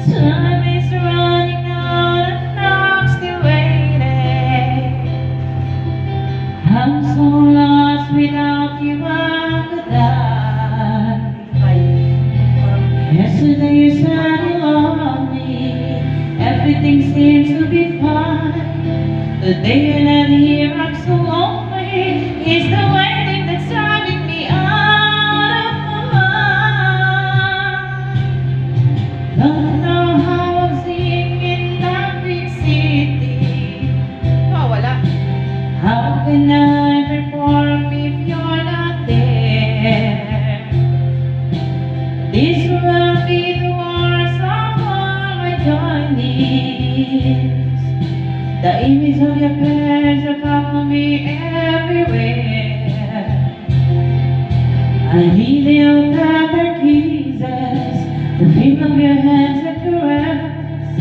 Time is running out and I'm still waiting. I'm so lost without you, I could die. Yesterday you said you loved me, everything seems to be fine. The day you're not here, I'm so lonely. It's the waiting that's driving me out of my mind. Don't know how I'm seeing in that big city. Oh, wala. How can I perform if you're not there? This will be the worst of all my journeys. The image of your face will follow me everywhere. I need your tender kisses, the feel of your hands that caress.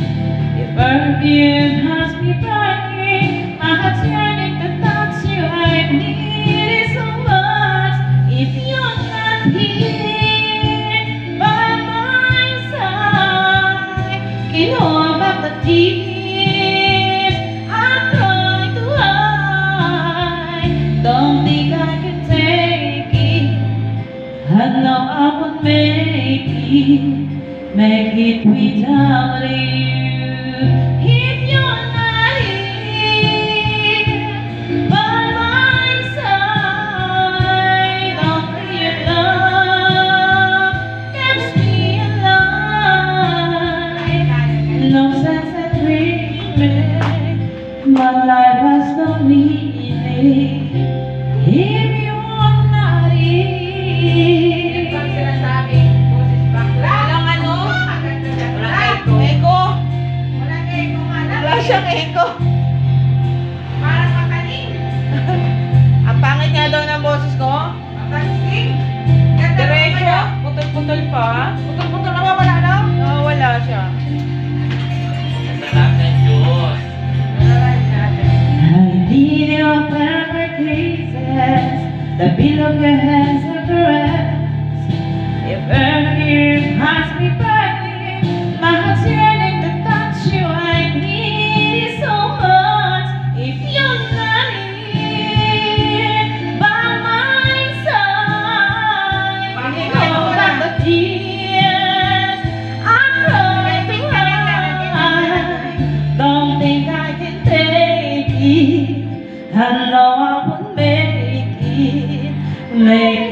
Your perfume has me burning, my heart's yearning to touch you. I need it so much. If you're not here by my side, can you hold back the tears I'm trying to hide? Don't think I can take it. I know I would make it without you. If you're not here by my side, only your love keeps me alive. No sense in dreaming, my life has no meaning. If you're not here. Ang sinasabi, boses bakla. Walang ano? Walang echo. Walang echo nga lang. Wala siyang echo. Parang mataling. Ang pangit nga daw ng boses ko. Mataling? Diretso? Putol-putol pa? Putol-putol na ba? Wala na? Oo, wala siya. Masarap ng Diyos. I need your favorite kisses, the feel of your hands and caress. Your perfume has me burning, my heart's yearning to touch you. I need it so much. If you're not here by my side, you know that the tears I'm trying to hide. Don't think I can take it. I know I would make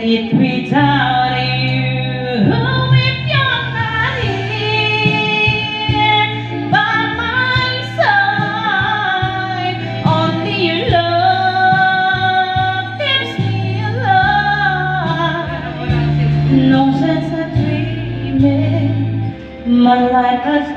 it without you. If you're not here by my side, only your love keeps me alive. No sense of dreaming, my life has